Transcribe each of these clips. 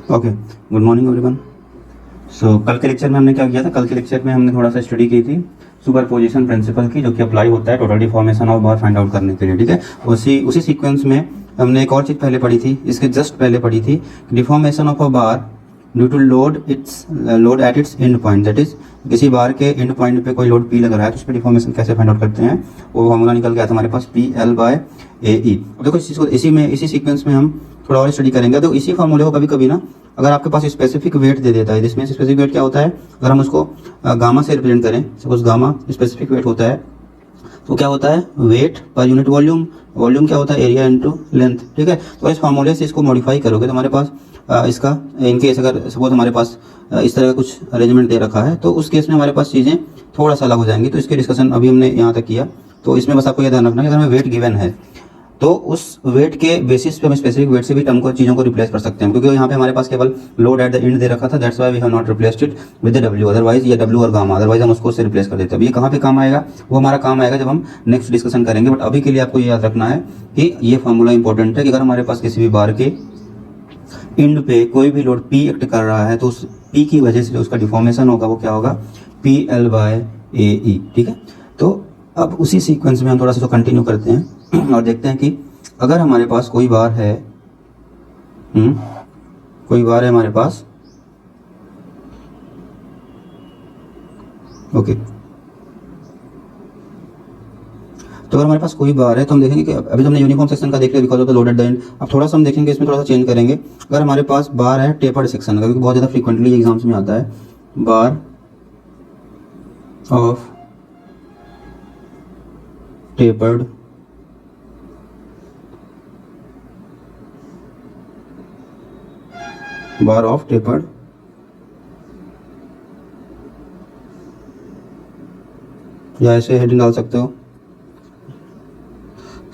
Okay, good morning everyone. So कल के lecture में हमने क्या किया था? कल के लेक्चर में हमने थोड़ा सा स्टडी की थी सुपरपोजिशन प्रिंसिपल की, जो कि अप्लाई होता है total deformation of bar find out करने के लिए। ठीक है, उसी सीक्वेंस में हमने एक और चीज़ पहले पढ़ी थी, इसके जस्ट पहले पढ़ी थी deformation of a bar due to load at its end point. That is, किसी बार के एंड पॉइंट पे कोई लोड पी लग रहा है तो उस पर डिफॉर्मेशन कैसे फाइंड आउट करते हैं, वो फॉर्मूला निकल गया था हमारे पास पी एल बाय ए ई। देखो इस चीज़ को इसी सीक्वेंस में हम थोड़ा और स्टडी करेंगे। तो इसी फॉर्मूले को कभी कभी ना, अगर आपके पास स्पेसिफिक वेट दे देता है, जिसमें स्पेसिफिक वेट क्या होता है, अगर हम उसको गामा से रिप्रेजेंट करें, सपोज गामा स्पेसिफिक वेट होता है, तो क्या होता है wait per unit volume, volume क्या होता है एरिया इनटू लेंथ। ठीक है, तो इस फॉर्मूले से इसको मॉडिफाई करोगे तो हमारे पास इसका इनकेस अगर सपोज हमारे पास इस तरह का कुछ अरेंजमेंट दे रखा है तो उस केस में हमारे पास चीज़ें थोड़ा सा अलग हो जाएंगी। तो इसके डिस्कशन अभी हमने यहाँ तक किया। तो इसमें बस आपको यह ध्यान रखना है कि अगर हमें वेट गिवन है तो उस वेट के बेसिस पे हम स्पेसिफिक वेट से भी टर्म को, चीज़ों को रिप्लेस कर सकते हैं, क्योंकि यहाँ पे हमारे पास केवल लोड एट द एंड दे रखा था। That's why we have not replaced it with the W, otherwise ये डब्ल्यू और गामा, अदरवाइज हम उसको उससे रिप्लेस कर देते हैं। अब ये कहाँ पे काम आएगा? वो हमारा काम आएगा जब हम नेक्स्ट डिस्कशन करेंगे। बट अभी के लिए आपको ये याद रखना है कि ये फॉर्मूला इंपॉर्टेंट है कि अगर हमारे पास किसी भी बार के एंड पे कोई भी लोड पी एक्ट कर रहा है तो उस पी की वजह से जो उसका डिफॉर्मेशन होगा वो क्या होगा, पी एल बाय ए ई। ठीक है, तो अब उसी सीक्वेंस में हम थोड़ा सा कंटिन्यू करते हैं और देखते हैं कि अगर हमारे पास कोई बार है, कोई बार है हमारे पास, ओके, तो अगर हमारे पास कोई बार है तो हम देखेंगे कि अभी तो हमने यूनिफॉर्म सेक्शन का देख लिया because of the load at the and. अब थोड़ा सा हम देखेंगे, इसमें थोड़ा सा चेंज करेंगे। अगर हमारे पास बार है टेपर्ड सेक्शन का, क्योंकि बहुत ज़्यादा फ्रीक्वेंटली एग्जाम्स में आता है, bar of tapered bar of tapered, या ऐसे हेडिंग डाल सकते हो,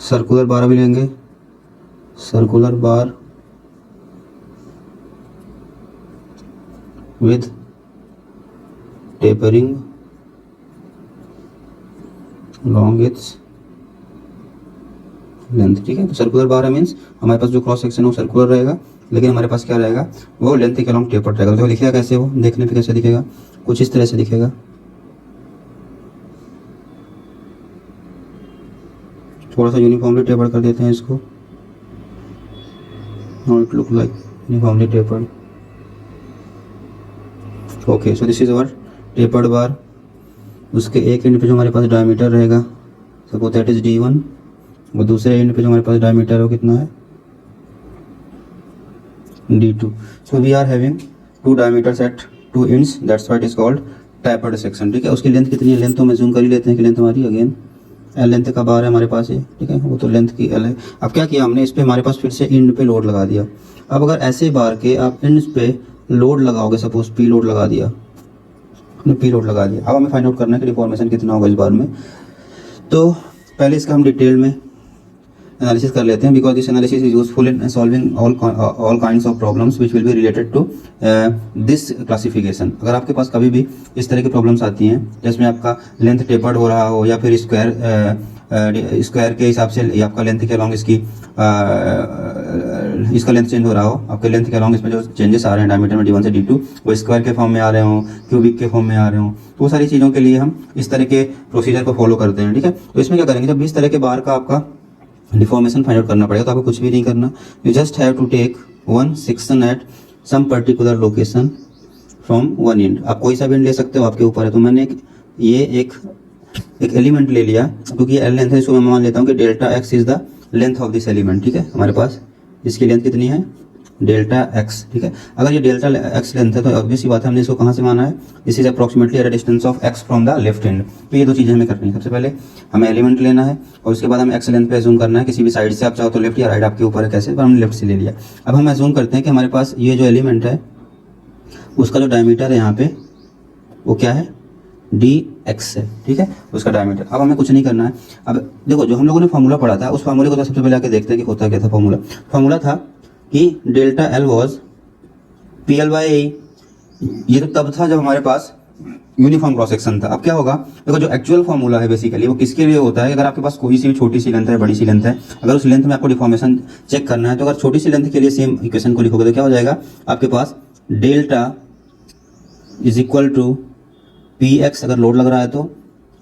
सर्कुलर बार भी लेंगे, circular bar with tapering long its length. ठीक है, तो सर्कुलर बार है मीन्स हमारे पास जो क्रॉस सेक्शन है वो सर्कुलर रहेगा, लेकिन हमारे पास क्या रहेगा, वो लेंथ के अलॉन्ग टेपर्ड रहेगा। तो दिखेगा कैसे, वो देखने पे कैसे दिखेगा, कुछ इस तरह से दिखेगा। थोड़ा सा यूनिफॉर्मली टेपर्ड कर देते हैं इसको, now it look like uniformly tapered. Okay, so this is our tapered bar. उसके एक एंड पे जो हमारे पास डायमीटर रहेगा, सपोज दैट इज D1, और दूसरे एंड पे जो हमारे पास डायमीटर है वो कितना है, D2। So we are having two diameters at two ends, that's why it is called tapered section. ठीक है, उसकी लेंथ कितनी है, लेंथ तो हम जूम कर ही लेते हैं कि लेंथ हमारी अगेन एल लेंथ का बार है हमारे पास ये। ठीक है, वो तो लेंथ की एल है। अब क्या किया हमने, इस पे हमारे पास फिर से एंड पे लोड लगा दिया। अब अगर ऐसे बार के आप एंड्स पे लोड लगाओगे, सपोज पी लोड लगा दिया, हमने पी लोड लगा दिया। अब हमें फाइंड आउट करना है कि डिफॉर्मेशन कितना होगा इस बार में। तो पहले इसका हम डिटेल में एनालिसिस कर लेते हैं, because this analysis is useful in solving all kinds of problems which will be related to this classification. अगर आपके पास कभी भी इस तरह की प्रॉब्लम्स आती हैं जिसमें आपका लेंथ टेपर्ड हो रहा हो, या फिर स्क्वायर के हिसाब से आपका लेंथ के अलॉन्ग इसका लेंथ चेंज हो रहा हो, आपके लेंथ के अलॉन्ग इसमें जो चेंजेस आ रहे हैं डायमीटर में D1 से D2, वो स्क्वायर के फॉर्म में आ रहे हों, क्यूबिक के फॉर्म में आ रहे हों, तो वो सारी चीज़ों के लिए हम इस तरह के प्रोसीजर को फॉलो करते हैं। ठीक है, तो इसमें क्या करेंगे, जब भी इस तरह के बार का आपका डिफॉर्मेशन फाइंड आउट करना पड़ेगा तो आपको कुछ भी नहीं करना, you just have to take one section at some particular location from one end. आप कोई सा भी एंड ले सकते हो, आपके ऊपर है। तो मैंने एक एलिमेंट ले लिया, क्योंकि एल लेंथ है, इसको मैं मान लेता हूँ कि delta x is the length of this element. ठीक है, हमारे पास इसकी लेंथ कितनी है, डेल्टा एक्स। ठीक है, अगर ये डेल्टा एक्स लेंथ है तो ऑब्वियस सी बात है, हमने इसको कहाँ से माना है, this is approximately at a distance of x from the left hand. तो ये दो चीज़ें हमें करनी है, सबसे पहले हमें एलिमेंट लेना है और उसके बाद हमें एक्स लेंथ पे एज्यूम करना है, किसी भी साइड से आप चाहो तो लेफ्ट या राइट, आपके ऊपर है कैसे, पर हमने लेफ्ट से ले लिया। अब हम एज्यूम करते हैं कि हमारे पास ये जो एलिमेंट है उसका जो डायमीटर है यहाँ पे वो क्या है, dx है। ठीक है, उसका डायमीटर। अब हमें कुछ नहीं करना है। अब देखो जो हम लोगों ने फॉर्मूला पढ़ा था उस फॉर्मूले को तो सबसे पहले आके देखते हैं कि होता क्या था। फॉर्मूला था कि delta L was P L by A. ये तो तब था जब हमारे पास यूनिफॉर्म क्रॉस सेक्शन था। अब क्या होगा, देखो जो एक्चुअल फॉर्मूला है बेसिकली वो किसके लिए होता है, अगर आपके पास कोई सी भी छोटी सी लेंथ है, बड़ी सी लेंथ है, अगर उस लेंथ में आपको डिफॉर्मेशन चेक करना है, तो अगर छोटी सी लेंथ के लिए सेम इक्वेशन को लिखोगे तो क्या हो जाएगा, आपके पास delta is equal to P X, अगर लोड लग रहा है तो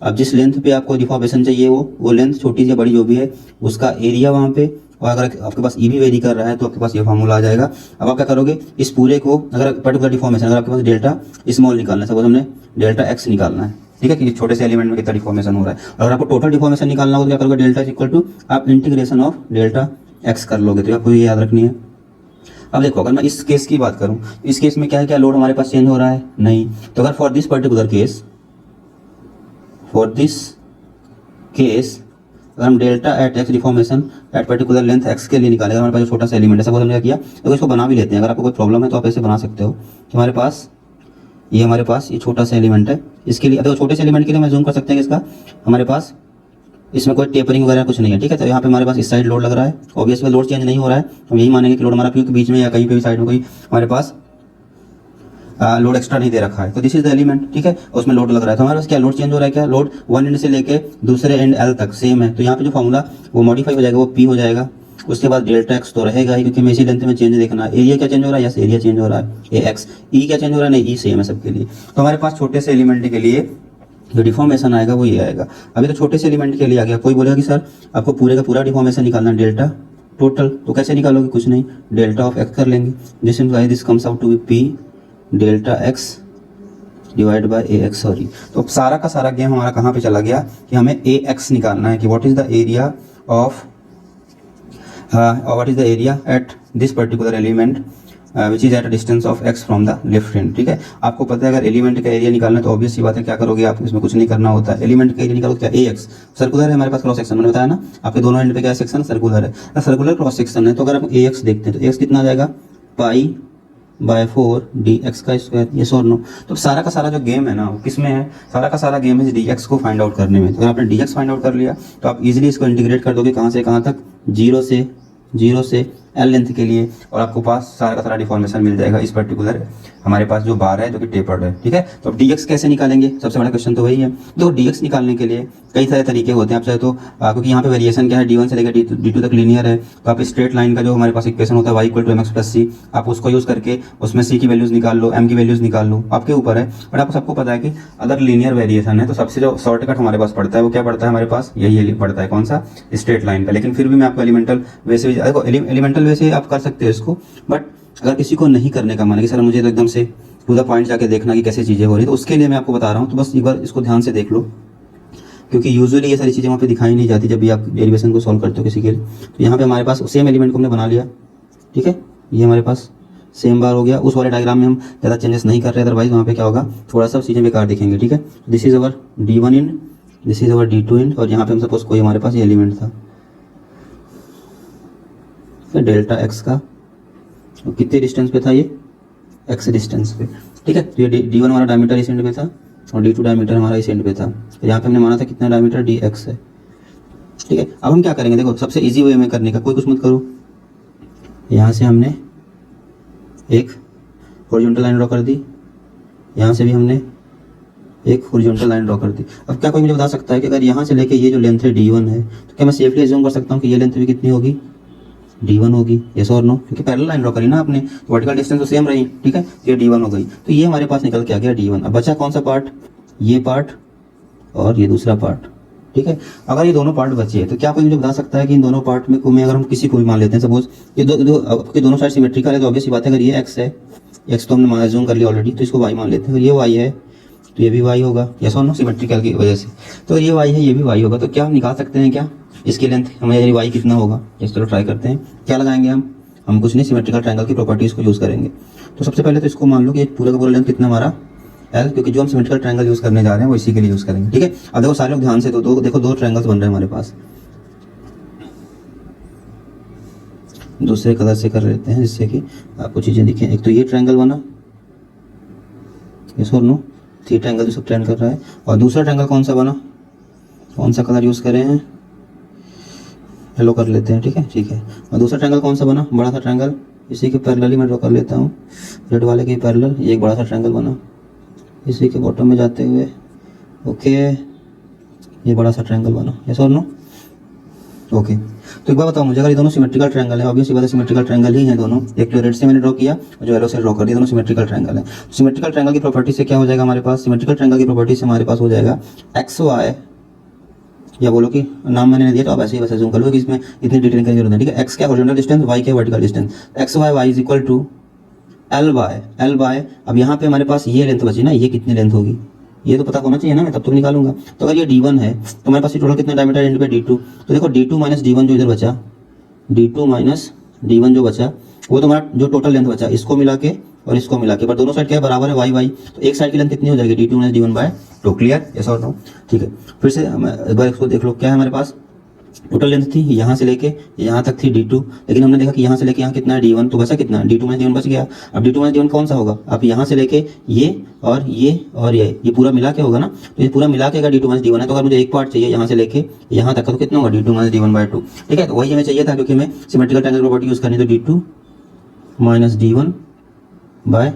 अब जिस लेंथ पे आपको डिफॉर्मेशन चाहिए वो लेंथ छोटी या बड़ी जो भी है उसका एरिया वहाँ पे, और अगर आपके पास ई भी वेरी कर रहा है तो आपके पास ये फार्मूला आ जाएगा। अब आप क्या करोगे, इस पूरे को अगर पर्टिकुलर डिफॉर्मेशन, अगर आपके पास डेल्टा स्मॉल निकालना है, सपोज हमने डेल्टा एक्स निकालना है, ठीक है, कि छोटे से एलिमेंट में कितना डिफॉर्मेशन हो रहा है। अगर आपको टोटल डिफॉर्मेशन निकालना हो तो क्या करोगे, डेल्टा इक्वल टू आप इंटीग्रेशन ऑफ डेल्टा एक्स कर लोगे, तो आपको ये याद रखनी है। अब देखो अगर मैं इस केस की बात करूं, इस केस में क्या है, क्या लोड हमारे पास चेंज हो रहा है, नहीं, तो अगर फॉर दिस पर्टिकुलर केस, अगर हम delta at x deformation at particular length x के लिए निकालेंगे, हमारे पास जो छोटा सा एलिमेंट है, सपोज हमने क्या किया, तो इसको बना भी लेते हैं, अगर आपको कोई प्रॉब्लम है तो आप ऐसे बना सकते हो कि हमारे पास ये छोटा सा एलिमेंट है, इसके लिए देखो छोटे से एलिमेंट के लिए मैं जूम कर सकते हैं इसका, हमारे पास इसमें कोई टेपरिंग वगैरह कुछ नहीं है, ठीक है, तो यहाँ पे हमारे पास इस साइड लोड लग रहा है, ऑब्वियसली लोड चेंज नहीं हो रहा है, हम यही मानेंगे कि लोड हमारा क्योंकि बीच में या कहीं पे भी साइड में कोई हमारे पास लोड एक्स्ट्रा नहीं दे रखा है, तो दिस इज द एलिमेंट, ठीक है, उसमें लोड लग रहा है, तो हमारे पास क्या लोड चेंज हो रहा है, क्या लोड वन एंड से लेके दूसरे एंड एल तक सेम है, तो यहाँ पे जो फॉर्मूला वो मॉडिफाई हो जाएगा, वो पी हो जाएगा, उसके बाद डेल्टा एक्स तो रहेगा ही, क्योंकि हमें इसी लेंथ में चेंज देखना है, एरिया क्या चेंज हो रहा है, यस एरिया चेंज हो रहा है, ए एक्स, ई क्या चेंज हो रहा है, नहीं ई सेम है सबके लिए, तो हमारे पास छोटे से एलिमेंट के लिए जो डिफॉर्मेशन आएगा वो ये आएगा। अभी तो छोटे से एलिमेंट के लिए आ गया, कोई बोलेगा कि सर आपको पूरे का पूरा डिफॉर्मेशन निकालना है डेल्टा टोटल, तो कैसे निकालोगे, कुछ नहीं, डेल्टा ऑफ एक्स कर लेंगे, this implies this comes out to be P delta x divide by A x, sorry, तो सारा का सारा गेम हमारा कहाँ पे चला गया कि हमें ए एक्स निकालना है कि what is the area of at this particular element which is at a distance of x from the left hand, ठीक है। आपको पता है अगर एलिमेंट का एरिया निकालना है तो ऑब्वियस सी बात है, क्या करोगे आप, इसमें कुछ नहीं करना होता है, एलिमेंट का एरिया निकालो, क्या ए एक्स सर्कुलर है हमारे पास क्रॉस सेक्शन, मैंने बताया ना आपके दोनों एंड पे क्या सेक्शन सर्कुलर है, सर्कुलर क्रॉस सेक्शन है, तो अगर आप ए एक्स देखते हैं तो एक्स कितना आ जाएगा, पाई बाय 4 डी एक्स का स्क्वायर, यस और नो। तो सारा का सारा जो गेम है ना वो किस में है, सारा का सारा गेम है डी एक्स को फाइंड आउट करने में, तो अगर आपने डी एक्स फाइंड आउट कर लिया तो आप इजीली इसको इंटीग्रेट कर दोगे, कहाँ से कहाँ तक, जीरो से एल लेंथ के लिए, और आपको पास सारा का सारा डिफॉर्मेशन मिल जाएगा इस पर्टिकुलर हमारे पास जो बार है जो कि टेपर्ड है, ठीक है। तो अब dx कैसे निकालेंगे, सबसे बड़ा क्वेश्चन तो वही है। तो dx निकालने के लिए कई सारे तरीके होते हैं, आप चाहे तो क्योंकि यहाँ पे वेरिएशन क्या है, d1 से लेकर d2 तक लीनियर है, तो आप स्ट्रेट लाइन का जो हमारे पास इक्वेशन होता है y equal to mx plus c, आप उसको यूज़ करके उसमें c की वैल्यूज़ निकाल लो, m की वैल्यूज़ निकाल लो, आपके ऊपर है। बट आपको सबको पता है कि अगर लीनियर वेरिएशन है तो सबसे जो शॉर्टकट हमारे पास पड़ता है वो क्या पड़ता है, हमारे पास यही पड़ता है, कौन सा, स्ट्रेट लाइन का। लेकिन फिर भी मैं आपको एलिमेंटल वैसे देखो, एलिमेंटल वैसे आप कर सकते हो इसको, बट अगर किसी को नहीं करने का मन है कि सर मुझे तो एकदम से टू द पॉइंट जाके देखना कि कैसे चीज़ें हो रही है, तो उसके लिए मैं आपको बता रहा हूँ, तो बस एक बार इसको ध्यान से देख लो, क्योंकि यूजुअली ये सारी चीज़ें वहाँ पे दिखाई नहीं जाती जब भी आप डेरिवेशन को सॉल्व करते हो किसी के लिए। तो यहाँ पे हमारे पास सेम एलिमेंट को हमने बना लिया, ठीक है, ये हमारे पास सेम बार हो गया। उस वाले डायग्राम में हम ज़्यादा चेंजेस नहीं कर रहे, अदरवाइज वहाँ पे क्या होगा, थोड़ा सा चीज़ें बेकार दिखेंगे, ठीक है। This is our D1 end, this is our D2 end, और यहाँ पे हम सपोज कोई हमारे पास ये एलिमेंट था डेल्टा एक्स का, तो कितने डिस्टेंस पे था ये, एक्स डिस्टेंस पे, ठीक है। तो ये D1 हमारा डायमीटर इस एंड पे था और D2 डायमीटर हमारा इस एंड पे था, तो यहाँ पे हमने माना था कितना डायमीटर dx है, ठीक है। अब हम क्या करेंगे, देखो सबसे इजी वे में करने का, कोई कुछ मत करो, यहाँ से हमने एक हॉरिजॉन्टल लाइन ड्रॉ कर दी, यहाँ से भी हमने एक हॉरिजॉन्टल लाइन ड्रॉ कर दी। अब क्या कोई मुझे बता सकता है कि अगर यहाँ से लेके ये जो लेंथ है D1 है, तो क्या मैं सेफली एज्यूम कर सकता हूँ कि ये लेंथ भी कितनी होगी, D1 होगी, यस और नो, क्योंकि पैरेलल लाइन ड्रॉ करी ना आपने, वर्टिकल डिस्टेंस तो सेम रही, ठीक है, ये D1 हो गई। तो ये हमारे पास निकल के आ गया D1। अब बचा कौन सा पार्ट, ये पार्ट और ये दूसरा पार्ट, ठीक है। अगर ये दोनों पार्ट बचे तो क्या कोई मुझे बता सकता है कि इन दोनों पार्ट में को मैं अगर हम किसी को भी मान लेते हैं, सपोज ये दोनों साइड सिमेट्रिकल है, तो ऑब्वियस सी बात है, अगर ये x है, x तो हमने एज्यूम कर लिया ऑलरेडी, तो इसको y मान लेते हैं, अगर ये y है तो ये भी y होगा, यस और नो, सिमेट्रिकल की वजह से, तो ये y है ये भी y होगा। तो क्या हम निकाल सकते हैं क्या इसकी लेंथ, हमें y कितना होगा, इस तरह ट्राई करते हैं, क्या लगाएंगे हम कुछ नहीं, सिमेट्रिकल ट्रायंगल की प्रॉपर्टीज को यूज़ करेंगे। तो सबसे पहले तो इसको मान लो कि पूरा का पूरा लेंथ कितना हमारा L, क्योंकि जो हम सिमेट्रिकल ट्रायंगल यूज़ करने जा रहे हैं वो इसी के लिए यूज़ करेंगे, ठीक है। अब देखो सारे लोग ध्यान से, तो देखो दो ट्रायंगल्स बन रहे हैं हमारे पास, दूसरे कलर से कर लेते हैं जिससे कि आपको चीज़ें दिखें। एक तो ये ट्रायंगल बना, यस और नो, थ्री ट्रायंगल जो सब ट्रेंड कर रहा है, और दूसरा ट्रायंगल कौन सा बना, कौन सा कलर यूज़ करें हैं, येलो कर लेते हैं, ठीक है। और दूसरा ट्रायंगल कौन सा बना, बड़ा सा ट्रायंगल, इसी के पैरेलल ही मैं ड्रॉ कर लेता हूँ, रेड वाले के पैरेलल, ये एक बड़ा सा ट्रायंगल बना, इसी के बॉटम में जाते हुए ओके ये बड़ा सा ट्रायंगल बना, यस और नो? ओके, तो एक बार बताओ मुझे, अगर ये दोनों सिमेट्रिकल ट्रायंगल है, ऑब्वियसली बात है सिमेट्रिकल ट्रायंगल ही है दोनों, एक जो रेड से मैंने ड्रॉ किया और जो येलो से ड्रॉ कर दिया, दोनों सिमेट्रिकल ट्रायंगल है। सिमेट्रिकल ट्रायंगल की प्रॉपर्टी से क्या हो जाएगा हमारे पास, सिमेट्रिकल ट्रायंगल की प्रॉपर्टी से हमारे पास हो जाएगा एक्स वाई, या बोलो कि नाम मैंने नहीं दिया तो आप ऐसे ही वैसे जूम कर लो कि इसमें इतनी डिटेलिंग की जरूरत है, ठीक है। एक्स क्या हॉरिजॉन्टल डिस्टेंस, वाई क्या vertical distance, x y is equal to L by, अब यहाँ पे हमारे पास ये लेंथ बची ना, ये कितनी लेंथ होगी ये तो पता होना चाहिए ना, मैं तब तो निकालूंगा। तो अगर ये d1 है तो हमारे पास ये टोटल कितना डायमीटर एंड पे d2, तो देखो d2 माइनस d1 जो इधर बचा, d2 माइनस d1 जो बचा वो तो हमारा जो टोटल लेंथ बचा इसको मिला के और इसको मिला के, पर दोनों साइड क्या है बराबर है वाई वाई, तो एक साइड की लेंथ कितनी हो जाएगी d2 minus d1 by 2, clear, yes और नो? ठीक है, फिर से एक बार इसको देख लो, क्या है हमारे पास टोटल लेंथ थी यहाँ से लेके यहाँ तक थी d2, लेकिन हमने देखा कि यहाँ से लेके यहाँ कितना है d1, तो बचा कितना d2 माइनस d1 बच गया। अब d2 माइनस d1 कौन सा होगा, आप यहाँ से लेके ये और ये पूरा मिला के होगा ना, तो ये पूरा मिला के अगर d2 माइनस d1 है तो अगर मुझे एक पार्ट चाहिए यहाँ से लेके यहाँ तक का तो कितना होगा d2 माइनस d1 बाय 2, ठीक है। तो वही हमें चाहिए था क्योंकि हमें सिमेट्रिकल ट्रायंगल प्रॉपर्टी यूज करनी, तो d2 माइनस d1 बाय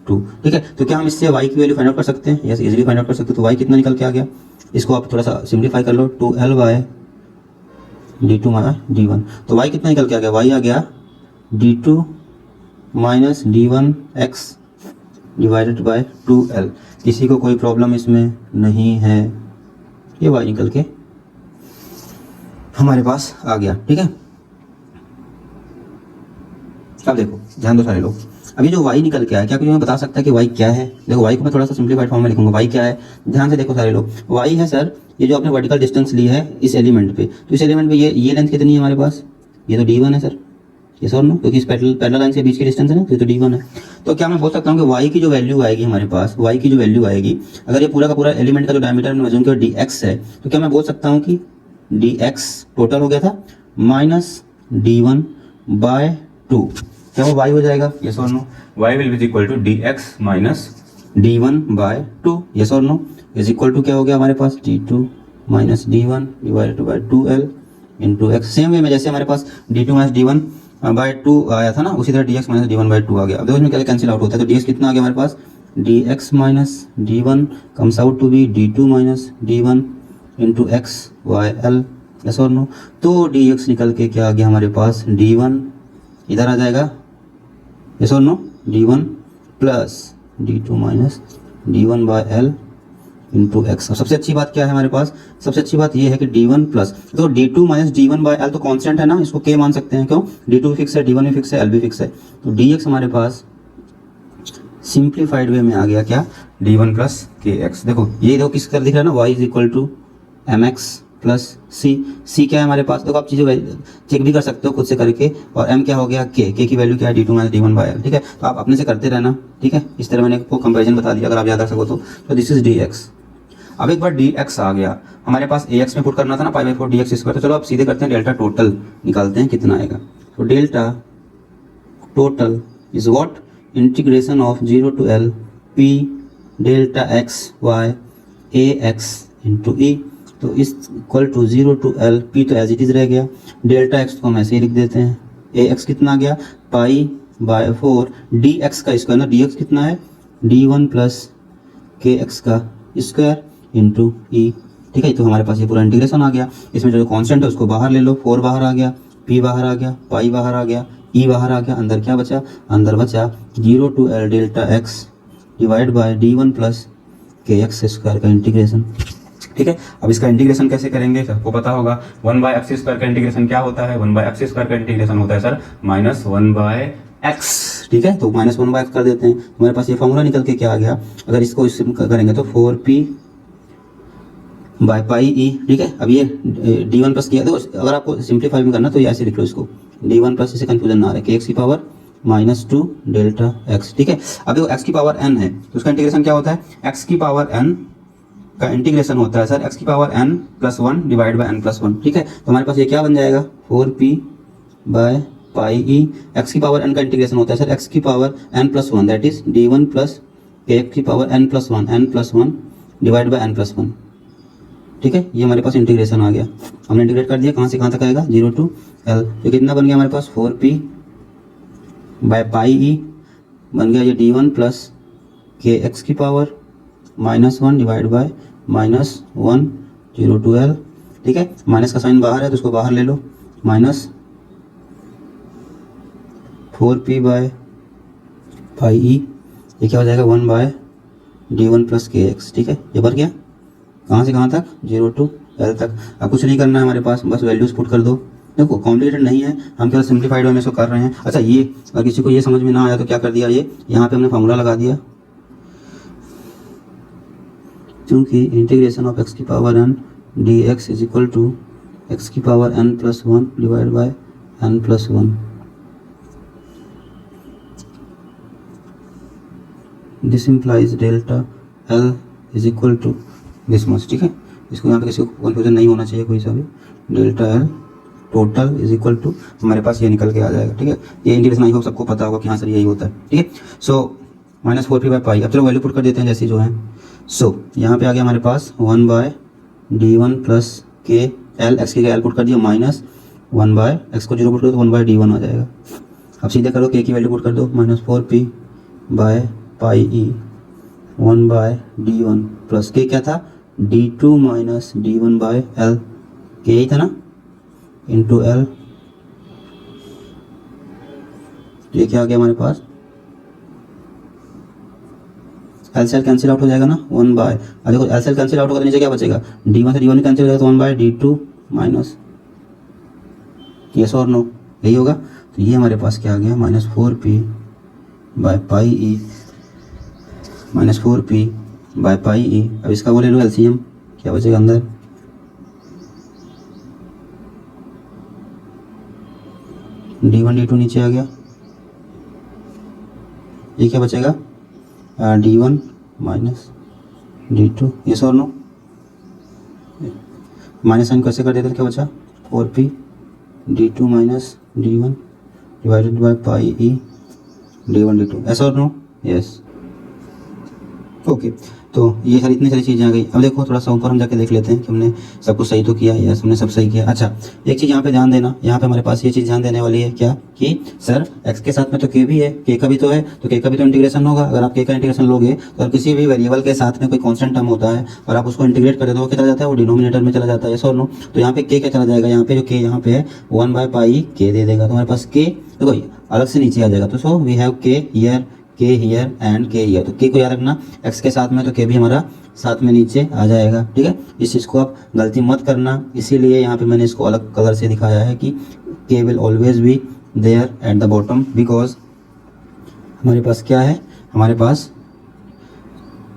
2, ठीक है। तो क्या हम इससे y की वैल्यू फाइंड आउट कर सकते हैं, यस इजीली फाइंड आउट कर सकते हैं। तो y कितना निकल के आ गया, इसको आप थोड़ा सा सिंप्लीफाई कर लो, 2l bye d2 minus d1, तो y कितना निकल के आ गया, y आ गया d2 minus d1 x divided by 2l। किसी को कोई प्रॉब्लम इसमें नहीं है, ये y निकल के हमारे पास आ गया, ठीक है। अब देखो ध्यान दो सारे लोग, अभी जो y निकल के आया, क्या कोई हमें बता सकता है कि y क्या है? देखो y को मैं थोड़ा सा सिंप्लीफाइड फॉर्म में लिखूंगा, y क्या है, ध्यान से देखो सारे लोग, y है सर ये जो आपने वर्टिकल डिस्टेंस ली है इस एलिमेंट पे, तो इस एलिमेंट पे ये लेंथ कितनी है हमारे पास, ये तो d1 है सर, ये सर नो, क्योंकि इस पैरेलल लाइन के बीच की डिस्टेंस है ना, तो d1 है। तो क्या मैं बोल सकता हूँ कि y की जो वैल्यू आएगी हमारे पास, y की जो वैल्यू आएगी, अगर ये पूरा का पूरा एलिमेंट का जो डायमीटर मैंने मेजर किया dx है, तो क्या मैं बोल सकता हूँ कि dx टोटल हो गया था माइनस d1 बाय 2, क्या वो y हो जाएगा, यस और no? y will be equal to dx minus d1 by 2, yes और नो? इज इक्वल टू क्या हो गया हमारे पास d2 minus d1 divided by 2l into x। Same way में जैसे हमारे पास d2 माइनस d1 बाय 2 आया था ना, उसी तरह dx माइनस d1 बाय 2 आ गया। अब देखो इसमें क्या कैंसिल आउट होता है, तो dx कितना आ गया हमारे पास, dx minus d1 comes out to be d2 minus d1 into x by l, yes और नो? तो dx निकल के क्या आ गया हमारे पास, d1 इधर आ जाएगा, यस और no, d1 plus d2 minus d1 by l into x. सबसे अच्छी बात क्या है हमारे पास, सबसे अच्छी बात ये है कि d1 प्लस, तो d2 minus d1 by l तो कांस्टेंट है ना, इसको k मान सकते हैं, क्यों, d2 भी फिक्स है, d1 भी फिक्स है, l भी फिक्स है, तो dx हमारे पास सिंप्लीफाइड वे में आ गया क्या, d1 प्लस kx। देखो ये देखो किस तरह दिख रहा है ना, y is equal to mx plus C क्या है हमारे पास, देखो आप चीज़ें चेक भी कर सकते हो खुद से करके, और m क्या हो गया, k की वैल्यू क्या है, d2 minus d1 by l, ठीक है। तो आप अपने से करते रहना, ठीक है। इस तरह मैंने आपको कंपैरिजन बता दिया, अगर आप याद रख सको तो दिस इज dx। अब एक बार dx आ गया हमारे पास, ax में पुट करना था ना, पाई बाई 4 dx स्क्वायर, तो चलो आप सीधे करते हैं, डेल्टा टोटल निकालते हैं कितना आएगा। तो delta total is what, integration of 0 to l p delta x y ax into e, तो इस equal to 0 to l p तो एज इट इज रह गया, डेल्टा x को हम ऐसे ही लिख देते हैं, ax कितना आ गया, पाई बाय 4 dx का स्क्वायर ना, dx कितना है d1 प्लस kx का स्क्वायर इंटू ई, ठीक है। तो हमारे पास ये पूरा इंटीग्रेशन आ गया, इसमें जो कांस्टेंट है उसको बाहर ले लो, 4 बाहर आ गया, p बाहर आ गया, पाई बाहर आ गया, ई बाहर आ गया, अंदर क्या बचा, अंदर बचा 0 to l delta x divide by d1 plus kx square का इंटीग्रेशन, ठीक है। अब इसका इंटीग्रेशन कैसे करेंगे सबको पता होगा, 1 बाय एक्स स्क्वायर का इंटीग्रेशन क्या होता है, 1 बाय एक्स स्क्वायर का इंटीग्रेशन होता है सर माइनस 1 बाय एक्स, ठीक है। तो माइनस 1 बाय एक्स कर देते हैं, हमारे पास ये फॉर्मूला निकल के क्या आ गया, अगर इसको इससे करेंगे तो 4p बाय पाई ई, ठीक है। अब ये d1 प्लस किया, देखो अगर आपको सिंप्लीफाई में करना तो ये ऐसे लिख लो इसको, d1 प्लस, इसे कंफ्यूजन ना रहे, कि x की पावर माइनस 2 डेल्टा x, ठीक है। अब देखो x की पावर n है तो उसका इंटीग्रेशन क्या होता है, x की पावर n का इंटीग्रेशन होता है सर x की power n plus 1 divide by n plus 1, ठीक है। तो हमारे पास ये क्या बन जाएगा, 4p by pi E, x की पावर n का इंटीग्रेशन होता है सर x की power n plus 1, that is d1 plus x की power n plus 1 divide by n plus 1, ठीक है। ये हमारे पास इंटीग्रेशन आ गया, हमने इंटीग्रेट कर दिया, कहाँ से कहाँ तक आएगा, 0 टू l, तो कितना बन गया हमारे पास, 4p बाय पाई ई बन गया ये d1 प्लस kx की power -1 divide bye -1 0 to L, ठीक है। माइनस का साइन बाहर है तो उसको बाहर ले लो, -4p बाय पाई ई, ये क्या हो जाएगा 1 बाय d1 प्लस के एक्स, ठीक है। ये भर गया, कहाँ से कहाँ तक, 0 to L तक। अब कुछ नहीं करना है हमारे पास, बस वैल्यूज पुट कर दो। देखो कॉम्प्लिकेटेड नहीं है, हम केवल सिंप्लीफाइड वे में इसको कर रहे हैं। अच्छा ये अगर किसी को ये समझ में ना आया तो क्या कर दिया, ये यहाँ पे हमने फार्मूला लगा दिया, क्योंकि इंटीग्रेशन ऑफ x की power n dx is equal to x की power n plus 1 divide by n plus 1। This implies delta L is equal to this much, ठीक है। इसको यहाँ पे किसी को कन्फ्यूजन नहीं होना चाहिए कोई सा भी। Delta L total is equal to हमारे पास ये निकल के आ जाएगा, ठीक है। ये इंटीग्रेशन आई होप सबको पता होगा कि हाँ सर यही होता है, ठीक है। सो -4p बाय पाई, अब चलो वैल्यू पुट कर देते हैं जैसी जो है। सो यहाँ पे आ गया हमारे पास 1 बाय d1 प्लस के एल, एक्स की एल पुट कर दिया, -1 बाय एक्स को 0 पुट कर दो तो 1 बाय d1 आ जाएगा। अब सीधे करो के की वैल्यू पुट कर दो, -4p by pi E 1 by d1 plus k क्या था, d2 minus d1 by L, के यही था ना, इंटू एल। ये क्या आ गया हमारे पास, एल से एल कैंसिल आउट हो जाएगा ना, 1 बाय, अब देखो एल से एल कैंसिल आउट होगा तो नीचे क्या बचेगा, d1 से d1 कैंसिल हो जाएगा तो 1 बाय d2 माइनस, यस और नो, यही होगा। तो ये हमारे पास क्या आ गया, -4p by pi E, -4p by pi ई। अब इसका वो ले लो एलसीएम, क्या बचेगा अंदर, d1 d2 नीचे आ गया, ये क्या बचेगा, d1 माइनस d2, यस और नो। माइनस साइन कैसे कर देते थे, क्या बचा, 4p d2 minus d1 divided bye pi ई d1 d2, यस और नो, यस। ओके तो ये सारी इतनी सारी चीज़ें आ गई। अब देखो थोड़ा सा ऊपर हम जाके देख लेते हैं कि हमने सब कुछ सही तो किया, यस हमने सब सही किया। अच्छा एक चीज़ यहाँ पे ध्यान देना, यहाँ पे हमारे पास ये चीज़ ध्यान देने वाली है क्या, कि सर x के साथ में तो k भी है, k का भी तो है, तो k का भी तो इंटीग्रेशन होगा। अगर आप k का इंटीग्रेशन लोगे तो अगर किसी भी वेरिएबल के साथ में कोई कॉन्स्टेंट टर्म होता है और आप उसको इंटीग्रेट कर देते हो, वो क्या चला जाता है, वो डिनोमिनेटर में चला जाता है, यस और नो। तो यहाँ पे k क्या चला जाएगा, यहाँ पे जो k यहाँ पे है 1 बाय पाई k दे देगा, तो हमारे पास k देखो अलग से नीचे आ जाएगा। तो so we have k here, k here and k here. तो के को याद रखना, एक्स के साथ में तो के भी हमारा साथ में नीचे आ जाएगा, ठीक है। इस चीज़ को आप गलती मत करना, इसीलिए यहाँ पे मैंने इसको अलग कलर से दिखाया है कि k will always be there at the bottom, because हमारे पास क्या है, हमारे पास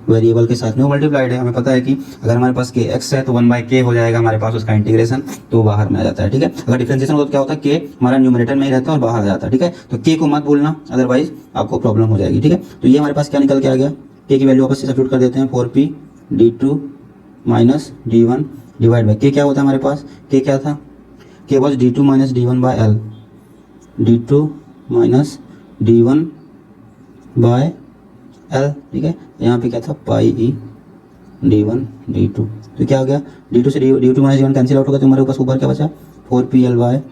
वेरिएबल के साथ में वो मल्टीप्लाइड है। हमें पता है कि अगर हमारे पास के एक्स है तो 1 बाय के हो जाएगा हमारे पास उसका इंटीग्रेशन, तो बाहर में आ जाता है, ठीक है। अगर डिफरेंशिएशन होता तो क्या होता है, के हमारा न्यूमरेटर में ही रहता है और बाहर आ जाता है, ठीक है। तो के को मत भूलना, अदरवाइज आपको प्रॉब्लम हो जाएगी, ठीक है। तो ये हमारे पास क्या निकल के आ गया, के की वैल्यू वापस से सब्स्टिट्यूट कर देते हैं, 4p d2 minus d1 divide by के क्या होता है हमारे पास, के क्या था, के was d2 minus d1 by L, d2 minus d1 by L, ठीक है। यहाँ पे क्या था, पाई ई d1 d2, तो क्या आ गया, d2 से d2 minus d1 cancel out होगा तो हमारे पास ऊपर क्या बचा, 4pl बाय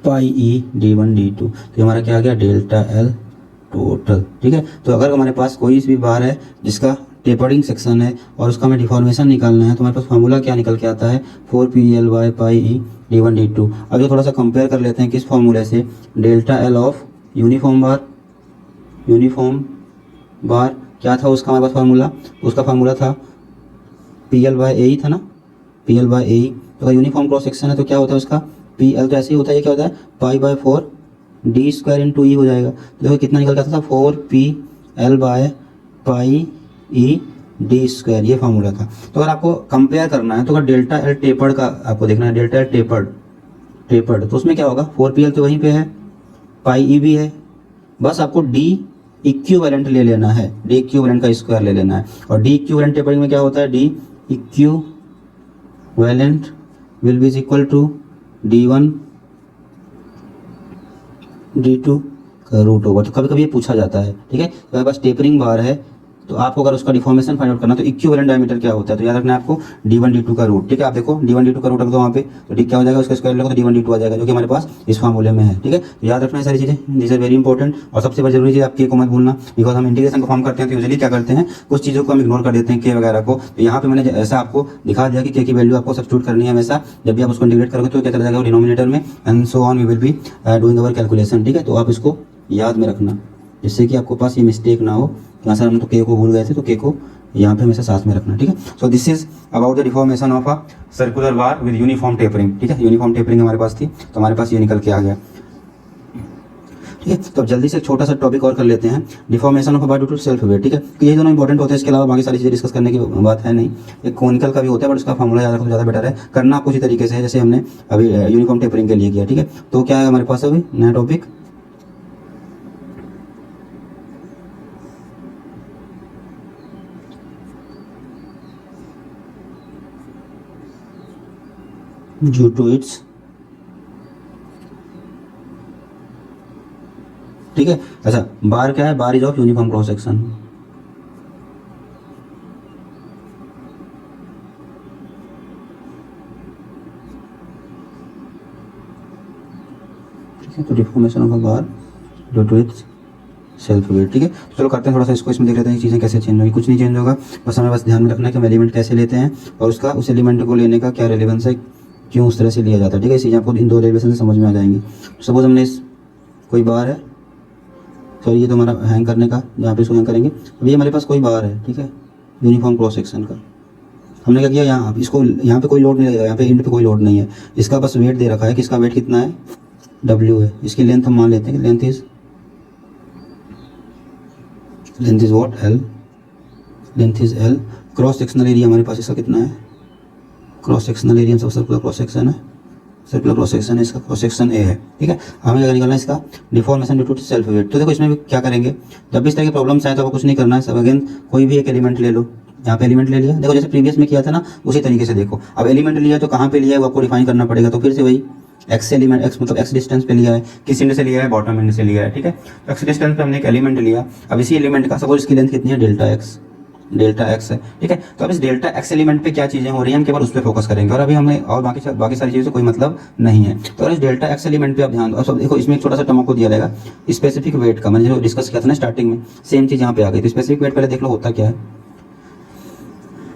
पाई ई d1 d2। तो हमारा क्या आ गया, डेल्टा एल टोटल, ठीक है। तो अगर हमारे पास कोई भी बार है जिसका टेपर्डिंग सेक्शन है और उसका हमें डिफॉर्मेशन निकालना है, तो हमारे पास फार्मूला क्या निकल के आता है, 4pl बाय पाई ई d1 d2। अब जो थोड़ा सा कंपेयर कर लेते हैं किस फार्मूले से, डेल्टा एल ऑफ यूनिफॉर्म बार क्या था उसका हमारे पास फार्मूला, उसका फार्मूला था PL बाय ए था ना, PL बाय ए। तो अगर यूनिफॉर्म क्रॉस सेक्शन है तो क्या होता है उसका, PL तो ऐसे ही होता है, ये क्या होता है, pi by 4 d square into E हो जाएगा। तो देखो कितना निकल के आता था, 4pl बाय पाई ई d स्क्वायर, ये फार्मूला था। तो अगर आपको कंपेयर करना है तो अगर डेल्टा एल टेपर्ड का आपको देखना है, डेल्टा एल टेपर्ड तो उसमें क्या होगा, 4pl तो वहीं पे है, पाई ई भी है, बस आपको d इक्विवेलेंट ले लेना है, डी इक्विवेलेंट का स्क्वायर ले लेना है। और डी इक्विवेलेंट टेपर्डिंग में क्या होता है, D equivalent will be equal to d1 d2 का रूट ओवर। तो कभी कभी ये पूछा जाता है, ठीक है। तो हमारे पास टेपरिंग बार है तो आपको अगर उसका डिफॉर्मेशन फाइंड आउट करना तो इक्विवेलेंट डायमीटर क्या होता है, तो याद रखना है आपको d1 d2 का रूट, ठीक है। आप देखो d1 d2 का रूट रख दो वहाँ पे, तो d क्या हो जाएगा, उसका स्क्वायर लगेगा तो d1 d2 आ जाएगा, जो कि हमारे पास इस फार्मूले में है, ठीक है। तो याद रखना है सारी चीजें, दिस आर वेरी इंपॉर्टेंट। और सबसे बड़ी जरूरी चीज आप के को मत भूलना, बिकॉज हम इंटीग्रेशन को फॉर्म करते हैं तो यूजुअली क्या करते हैं, कुछ चीजों को हम इग्नोर कर देते हैं के वगैरह को। तो यहाँ पे मैंने ऐसा आपको दिखा दिया कि के की वैल्यू आपको सब्स्टिट्यूट करनी है हमेशा, जब भी आप उसको इंटीग्रेट करोगे तो क्या चला जाएगा डिनोमिनेटर में, and so on we will be doing our calculation, ठीक है। तो आप इसको याद में रखना, जिससे कि आपको पास ये मिस्टेक ना हो, यहाँ सर हम तो के को भूल गए थे, तो के को यहाँ पे हमेशा साथ में रखना, ठीक है। सो this is about the deformation of a circular bar with uniform tapering, ठीक है। यूनिफॉर्म टेपरिंग हमारे पास थी, तो हमारे पास ये निकल के आ गया, ठीक है। तो अब जल्दी से एक छोटा सा टॉपिक और कर लेते हैं, deformation of a bar due to self weight, ठीक है। तो ये दोनों इंपॉर्टेंट होते हैं, इसके अलावा बाकी सारी चीजें डिस्कस करने की बात है नहीं। एक कोनिकल का भी होता है, बट उसका फॉर्मूला याद रखो तो ज़्यादा बेटर है, करना आपको इसी तरीके से है जैसे हमने अभी यूनिफॉर्म टेपरिंग के लिए किया, ठीक है। तो क्या है हमारे पास अभी नया टॉपिक, ड्यू टू इट्स, ठीक है। अच्छा, बार क्या है, bar is of uniform cross section, ठीक है। तो deformation of a bar due to its self weight, ठीक है। तो चलो करते हैं थोड़ा सा इसको, इसमें देख लेते हैं चीज़ें कैसे चेंज होगी। कुछ नहीं चेंज होगा, बस हमें बस ध्यान में रखना है कि हम एलिमेंट कैसे लेते हैं और उसका उस एलिमेंट को लेने का क्या रेलेवेंस है, क्यों उस तरह से लिया जाता है, ठीक है। इस चीज़ आपको इन दो डेरिवेशन से समझ में आ जाएंगी। तो सपोज हमने इस कोई बार है, सॉरी ये तो हमारा हैंग करने का, जहाँ पे इसको हैंग करेंगे, अभी हमारे पास कोई बार है, ठीक है, यूनिफॉर्म क्रॉस सेक्शन का। हमने क्या किया, यहाँ इसको यहाँ पे कोई लोड नहीं लगेगा, यहाँ पे एंड पे कोई लोड नहीं है, इसका बस वेट दे रखा है कि इसका वेट कितना है, W है। इसकी लेंथ हम मान लेते हैं कि length is what, L, length is L। Cross sectional area हमारे पास इसका कितना है, क्रॉस सेक्शनल एरिया सब सर्कुलर क्रॉस सेक्शन है, सर्कुलर क्रॉस सेक्शन है, इसका क्रॉस सेक्शन A है, ठीक है। हमें क्या निकालना है, इसका deformation due to self weight. तो देखो इसमें भी क्या करेंगे, जब भी इस तरह की प्रॉब्लम्स आए तो आपको कुछ नहीं करना है, सब अगेन कोई भी एक एलिमेंट ले लो, यहाँ पे एलिमेंट ले लिया, देखो जैसे प्रीवियस में किया था ना उसी तरीके से देखो। अब एलिमेंट लिया तो कहाँ पे लिया है वो आपको डिफाइन करना पड़ेगा, तो फिर से वही एक्स एलिमेंट, एक्स मतलब एक्स डिस्टेंस पे लिया है, किस एंड से लिया है, बॉटम एंड से लिया है, ठीक है। तो एक्स डिस्टेंस पे हमने एक एलिमेंट लिया, अब इसी एलिमेंट का सपोज इसकी लेंथ कितनी है, डेल्टा एक्स है, ठीक है। तो अब इस डेल्टा एक्स एलिमेंट पे क्या चीजें हो रही हैं हम केवल उस पर फोकस करेंगे, और अभी हमें और बाकी सारी चीजों से कोई मतलब नहीं है। तो अगर इस डेल्टा एक्स एलिमेंट पे आप ध्यान दो, अब सब देखो इसमें एक छोटा सा टर्म आपको दिया जाएगा स्पेसिफिक वेट का, मैंने जो डिस्कस किया था ना स्टार्टिंग में, सेम चीज यहाँ पे आ गई। तो स्पेसिफिक वेट पहले देख लो होता क्या है,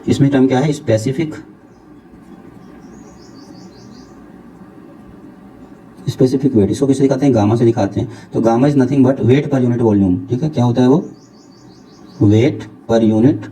इसमें टर्म क्या है, स्पेसिफिक वेट, इसको किसे दिखाते हैं, गामा से दिखाते हैं। तो gamma is nothing but weight per unit volume, ठीक है। क्या होता है वो, वेट पर यूनिट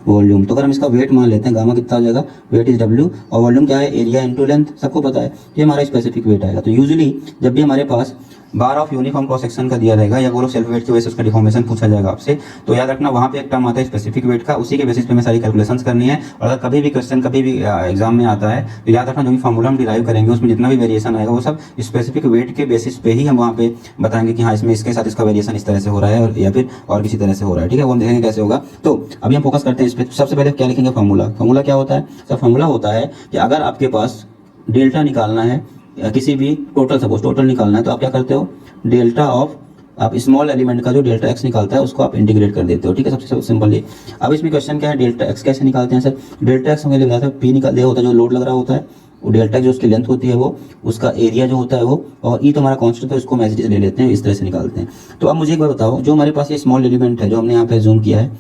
वॉल्यूम। तो अगर हम इसका वेट मान लेते हैं, गामा कितना हो जाएगा, वेट इज W, और वॉल्यूम क्या है, एरिया इनटू लेंथ, सबको पता है, ये हमारा स्पेसिफिक वेट आएगा। तो यूजुअली जब भी हमारे पास बार ऑफ यूनिफॉर्म क्रॉस सेक्शन का दिया रहेगा या बोलो सेल्फ वेट की वजह से उसका डिफॉर्मेशन पूछा जाएगा आपसे, तो याद रखना वहाँ पे एक टर्म आता है स्पेसिफिक वेट का, उसी के बेसिस पे हमें सारी कैलकुलेशंस करनी है। और अगर कभी भी क्वेश्चन कभी भी एग्जाम में आता है तो याद रखना जो भी फॉर्मूला हम डिराइव करेंगे उसमें जितना भी वेरिएशन आएगा वो सब स्पेसिफिक वेट के बेसिस पे ही हम वहाँ पे बताएंगे कि हाँ इसमें इसके साथ इसका वेरिएशन इस तरह से हो रहा है और या फिर और किसी तरह से हो रहा है, ठीक है। वो हम देखेंगे कैसे होगा। तो अभी हम फोकस करते हैं इस पर। सबसे पहले क्या लिखेंगे, फॉर्मूला क्या होता है, सर फॉर्मूला होता है कि अगर आपके पास डेल्टा निकालना है किसी भी टोटल निकालना है, तो आप क्या करते हो, डेल्टा ऑफ आप स्मॉल एलिमेंट का जो डेल्टा एक्स निकालता है उसको आप इंटीग्रेट कर देते हो, ठीक है। सबसे सिंपल ये। अब इसमें क्वेश्चन क्या है, डेल्टा एक्स कैसे निकालते हैं सर, डेल्टा एक्स हमें बताया था पी निकाल दिया होता है, जो लोड लग रहा होता है वो डेल्टा जो उसकी लेंथ होती है वो, उसका एरिया जो होता है वो, और ई तो हमारा कांस्टेंट है उसको हम एज इट इज ले लेते हैं, इस तरह से निकालते हैं। तो अब मुझे एक बार बताओ, जो हमारे पास ये स्मॉल एलिमेंट है जो हमने यहाँ पे जूम किया है,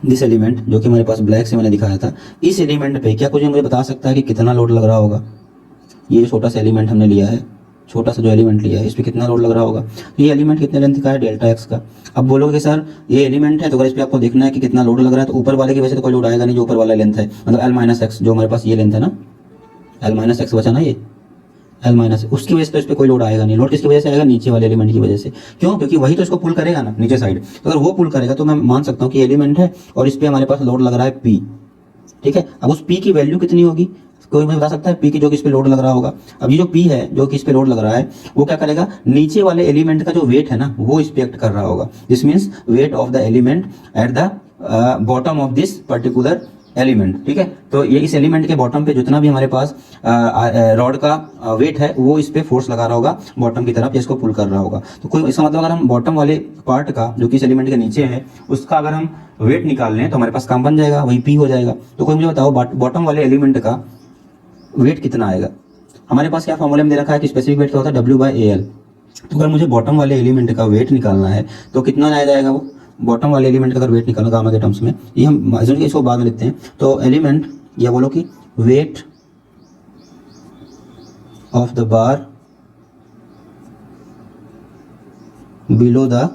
दिस एलिमेंट जो कि हमारे पास ब्लैक से मैंने दिखाया था, इस एलिमेंट पे क्या कुछ मुझे बता सकता है कि कितना लोड लग रहा होगा। ये छोटा सा एलिमेंट हमने लिया है, छोटा सा जो एलिमेंट लिया है इस पे कितना लोड लग रहा होगा, ये एलिमेंट कितने लेंथ का है, डेल्टा एक्स का। अब बोलोगे सर ये एलिमेंट है तो अगर इस पे आपको देखना है कि कितना लोड लग रहा है, तो ऊपर वाले की वजह से तो कोई लोड आएगा नहीं, जो ऊपर वाला लेंथ है मतलब L माइनस एक्स, जो हमारे पास ये लेंथ है ना, L माइनस एक्स बचा ना, ये L माइनस, उसकी वजह से तो इस पे कोई लोड आएगा नहीं। लोड किसकी वजह से आएगा, नीचे वाले एलिमेंट की वजह से। क्यों, क्योंकि वही तो इसको पुल करेगा ना नीचे साइड। तो अगर वो पुल करेगा तो मैं मान सकता हूँ कि एलिमेंट है और इस पे हमारे पास लोड लग रहा है P, ठीक है। अब उस P की वैल्यू कितनी होगी, कोई मुझे बता सकता है P की जो कि इस पे लोड लग रहा होगा। अब ये जो P है जो कि इस पे लोड लग रहा है वो क्या करेगा, नीचे वाले एलिमेंट का जो वेट है ना वो इस पे एक्ट कर रहा होगा। This means weight of the element eight the bottom of this particular element, ठीक है। तो ये इस एलिमेंट के बॉटम पे जितना भी हमारे पास रॉड का वेट है वो इस पे फोर्स लगा रहा होगा बॉटम की तरफ, इसको पुल कर रहा होगा। तो कोई इसका मतलब अगर हम बॉटम वाले पार्ट का जो कि इस एलिमेंट के नीचे है उसका अगर हम वेट निकाल लें तो हमारे पास काम बन जाएगा, वही पी हो जाएगा। तो कोई मुझे बताओ बॉटम वाले एलिमेंट का वेट कितना आएगा। हमारे पास क्या फॉर्मूले में दे रखा है कि स्पेसिफिक वेट क्या होता है, W/AL। तो अगर मुझे बॉटम वाले एलिमेंट का वेट निकालना है तो कितना आ जाएगा वो, बॉटम वाले एलिमेंट का अगर वेट निकालना गामा के टर्म्स में, ये हम इसको बाद में लिखते हैं। तो एलिमेंट या बोलो कि weight of the bar below the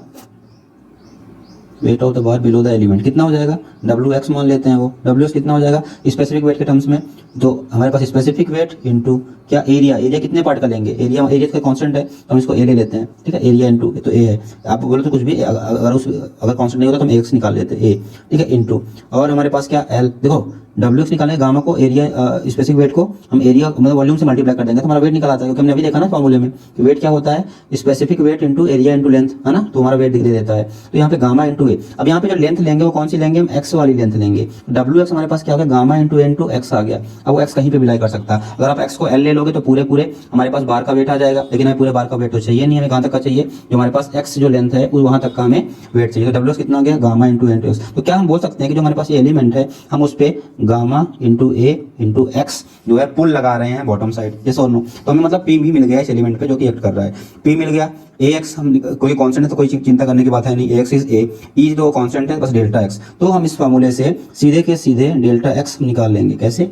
weight of the bar below the element कितना हो जाएगा, WX मान लेते हैं। वो WX कितना हो जाएगा स्पेसिफिक वेट के टर्म्स में। तो हमारे पास स्पेसिफिक वेट इनटू क्या एरिया कितने पार्ट का लेंगे, एरिया का कांस्टेंट है तो हम इसको ए ले लेते हैं, ठीक है। एरिया इनटू तो ए है, आप बोलो तो कुछ भी अगर कांस्टेंट नहीं होता तो हम एक्स निकाल लेते हैं ए, ठीक है, इनटू और हमारे पास क्या एल। देखो WX निकालने गामा को एरिया स्पेसिफिक वेट को हम एरिया मतलब वॉल्यूम से मल्टीप्लाई कर देंगे तो हमारा वेट निकल आता है, क्योंकि हमने अभी देखा ना फॉर्मूले में कि वेट क्या होता है specific weight into area into length, है ना। तो हमारा वेट दे देता है। तो यहाँ पे गामा इनटू ए। अब यहाँ पे जो लेंथ लेंगे वो कौन सी लेंगे, हम एक्स वाली लेंथ लेंगे। WX हमारे पास क्या हो गया, gamma into N to X आ गया। अब वो एक्स कहीं पे भी लाई कर सकता है। अगर आप एक्स को एल ले लोगे तो पूरे हमारे पास बार का वेट आ जाएगा, लेकिन हमें पूरे बार का वेट तो चाहिए नहीं, हमें कहाँ तक का चाहिए, जो हमारे पास एक्स जो लेंथ है वहां तक का हमें वेट चाहिए। तो WX कितना आ गया, gamma into N to x. तो क्या हम बोल सकते हैं कि जो हमारे पास ये एलिमेंट है हम उस पे गामा इनटू ए इनटू एक्स जो है पुल लगा रहे हैं बॉटम साइड, यस और नो। तो हमें मतलब पी भी मिल गया इस एलिमेंट पे जो कि एक्ट कर रहा है, पी मिल गया। AX हम कोई कांस्टेंट है तो कोई चिंता करने की बात है नहीं, AX इज ए, ई जो कांस्टेंट है बस डेल्टा एक्स। तो हम इस फार्मूले से सीधे के सीधे डेल्टा एक्स निकाल लेंगे। कैसे,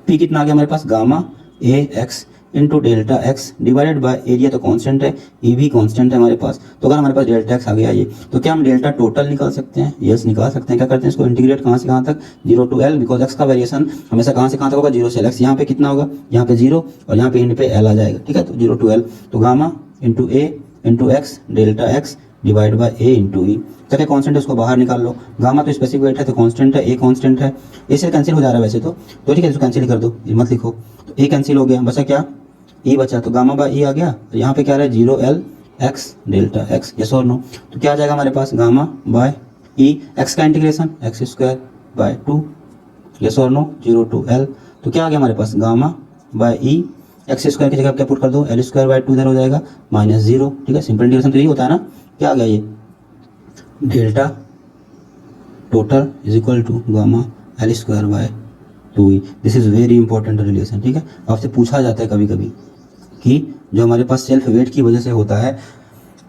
पी कितना आ गया हमारे पास, gamma A X into delta X divided by area तो कांस्टेंट है, ई भी कांस्टेंट है हमारे पास। तो अगर हमारे पास डेल्टा एक्स आ गया ये, तो क्या हम डेल्टा टोटल निकाल सकते हैं, यस निकाल सकते हैं। क्या करते हैं इसको इंटीग्रेट कहाँ से कहाँ तक, 0 to L, बिकॉज एक्स का वेरिएशन हमेशा कहाँ से कहाँ तक होगा, 0 से L। एक्स यहाँ पे कितना होगा, यहाँ पे 0 और यहाँ पे एंड पे L आ जाएगा, ठीक है। तो 0 to L तो gamma into A into X delta x divide by A into E. क्या कांस्टेंट है उसको बाहर निकाल लो, गामा तो स्पेसिफिक वेट है तो कांस्टेंट है, ए कांस्टेंट है, इससे कैंसिल हो जा रहा है वैसे तो ठीक है, इसको कैंसिल कर दो, मत लिखो। तो ए कैंसिल हो गया, बचा क्या, ई बचा। तो गामा बाय ई आ गया, यहाँ पे क्या रहा है 0L x delta x, yes और नो। तो क्या आ जाएगा हमारे पास, गामा बाय ई एक्स का integration x square by 2, yes और नो, 0 to L। तो क्या आ गया हमारे पास, गामा बाय ई एक्स स्क्वायर की जगह क्या पुट कर दो, L स्क्वायर बाय 2 इधर हो जाएगा -0, ठीक है। सिंपल इंटीग्रेशन तो यही होता है ना। क्या आ गया ये, delta total is equal to gamma L square by 2e। This is very important relation, ठीक है। आपसे पूछा जाता है कभी कभी कि जो हमारे पास सेल्फ वेट की वजह से होता है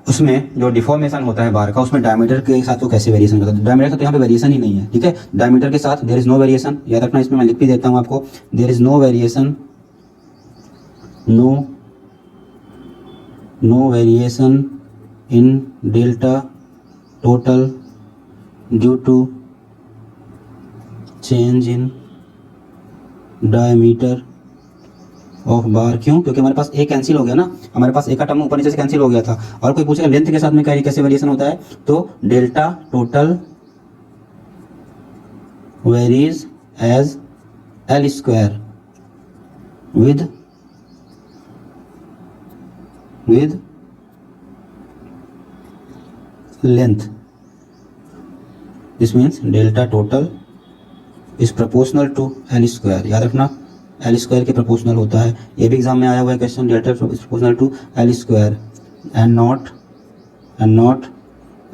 उसमें जो डिफॉर्मेशन होता है बार का, उसमें डायमीटर के साथ तो कैसे वेरिएशन करता है। डायमीटर का तो यहाँ पे वेरिएशन ही नहीं है, ठीक है। डायमीटर के साथ देयर इज नो वेरिएशन, याद रखना। इसमें मैं लिख भी देता हूँ आपको, there is no variation, no variation in delta total due to change in diameter of bar. क्यों, क्योंकि हमारे पास ए कैंसिल हो गया ना, हमारे पास ए का टर्म ऊपर नीचे से कैंसिल हो गया था। और कोई पूछेगा लेंथ के साथ में कैसे वेरिएशन होता है, तो delta total varies as L square with length. This means delta total is proportional to L square, याद रखना L स्क्वायर के प्रोपोर्शनल होता है। ये भी एग्जाम में आया हुआ है question, delta is proportional to L square and not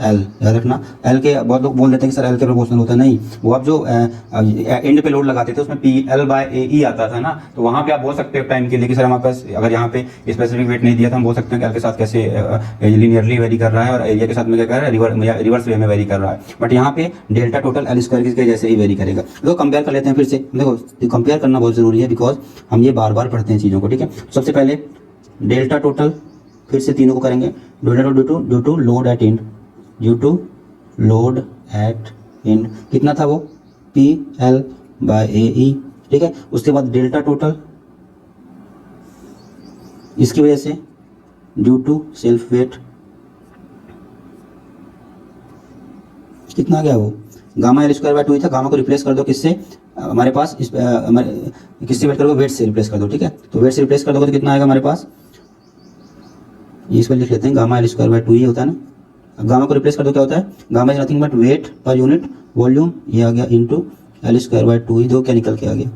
L, याद रखना। L के बहुत लोग बोल देते हैं कि सर L के प्रोपोर्शनल होता है, नहीं। वो आप जो एंड पे लोड लगाते थे उसमें PL बाय AE आता था ना, तो वहाँ पे आप बोल सकते हो टाइम के लिए कि सर हमारे पास अगर यहाँ पे स्पेसिफिक वेट नहीं दिया था, हम बोल सकते हैं कि L के साथ कैसे लीनियरली वेरी कर रहा है और एरिया के साथ में क्या कर रहा है, रिवर्स वे में वेरी कर रहा है। बट यहाँ पे डेल्टा टोटल L स्क्वायर के जैसे ही वेरी करेगा। देखो कंपेयर कर लेते हैं फिर से, देखो कंपेयर करना बहुत जरूरी है बिकॉज हम ये बार बार पढ़ते हैं चीज़ों को, ठीक है। सबसे पहले डेल्टा टोटल फिर से तीनों को करेंगे, due to load at end, due to load at end कितना था वो, PL बाय AE, ठीक है। उसके बाद डेल्टा टोटल इसकी वजह से ड्यू टू सेल्फ वेट, कितना गया वो, गामा L स्क्वायर बाय 2 था। गामा को रिप्लेस कर दो किससे, हमारे पास किससे वेट करोगे, वेट से रिप्लेस कर दो, ठीक है। तो वेट से रिप्लेस कर दोगे तो कितना आएगा हमारे पास, इस पर लिख लेते हैं, गामा L स्क्वायर बाय 2 ही होता है ना। अब गामा को रिप्लेस कर दो क्या होता है, gamma is nothing but weight per unit volume, ये आ गया इनटू एल स्क्वायर बाय 2 ही, दो क्या निकल के आ गया,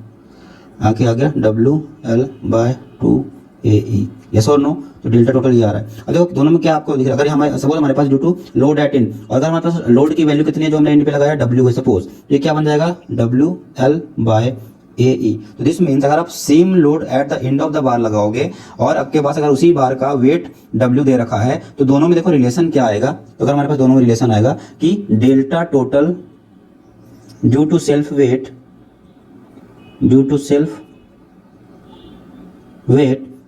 आके आ गया W/2 AE, यस और नो। तो डेल्टा टोटल ये आ रहा है। अब देखो दोनों में क्या आपको दिख रहा है, अगर हमारे सपोज हमारे पास ड्यू टू लोड एट इन, और अगर हमारे पास लोड की वैल्यू कितनी है जो हमने इन पे लगाया W है सपोज, ये क्या बन जाएगा WL/AE। तो दिस मीन्स अगर आप same load at the end of the bar लगाओगे और आपके पास अगर उसी बार का वेट W दे रखा है, तो दोनों में देखो रिलेशन क्या आएगा। तो अगर हमारे पास दोनों में रिलेशन आएगा कि delta total due to self weight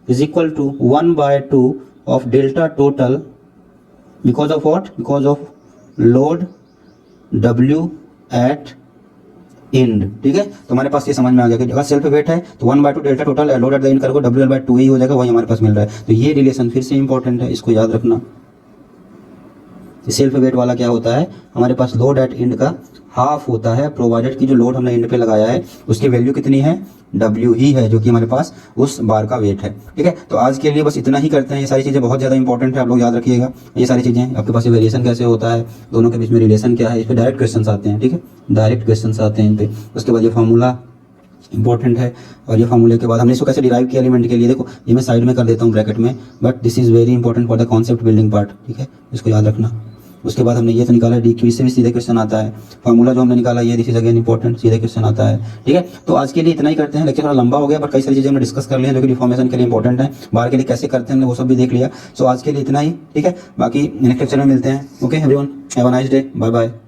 is equal to 1/2 of delta total because of what? Because of load W at end। ठीक है, तो हमारे पास ये समझ में आ गया कि अगर सेल्फ वेट है तो 1/2 delta total load at the and करोगे WL/2 ही हो जाएगा, वही हमारे पास मिल रहा है। तो ये रिलेशन फिर से इंपॉर्टेंट है, इसको याद रखना। सेल्फ वेट वाला क्या होता है, हमारे पास लोड एट एंड का हाफ होता है, प्रोवाइडेड की जो लोड हमने एंड पे लगाया है उसकी वैल्यू कितनी है, W ही है, जो कि हमारे पास उस बार का वेट है। ठीक है, तो आज के लिए बस इतना ही करते हैं। ये सारी चीज़ें बहुत ज़्यादा इंपॉर्टेंट है, आप लोग याद रखिएगा ये सारी चीज़ें। आपके पास ये वेरिएशन कैसे होता है, दोनों के बीच में रिलेशन क्या है, इस पर डायरेक्ट क्वेश्चन आते हैं। ठीक है, डायरेक्ट क्वेश्चन आते हैं इन पे। उसके बाद ये फार्मूला इंपॉर्टेंट है, और ये फार्मूले के बाद हमने इसको कैसे डिराइव किया एलिमेंट के लिए, देखो ये मैं साइड में कर देता हूँ ब्रैकेट में, but this is very important for the concept building part. ठीक है, इसको याद रखना। उसके बाद हमने ये तो निकाला DQ, इससे भी सीधे क्वेश्चन आता है। फार्मूला जो हमने निकाला ये दिस इज अगेन इंपॉर्टेंट, सीधे क्वेश्चन आता है। ठीक है, तो आज के लिए इतना ही करते हैं। लेक्चर थोड़ा लंबा हो गया, पर कई सारी चीज़ें हमने डिस्कस कर लिया जो कि डिफॉर्मेशन के लिए इंपॉर्टेंट है, बाहर के लिए कैसे करते हैं हमने वो सब भी देख लिया। सो आज के लिए इतना ही। ठीक है, बाकी नेक्स्ट लेक्चर में मिलते हैं। Okay everyone, have a nice day, bye bye.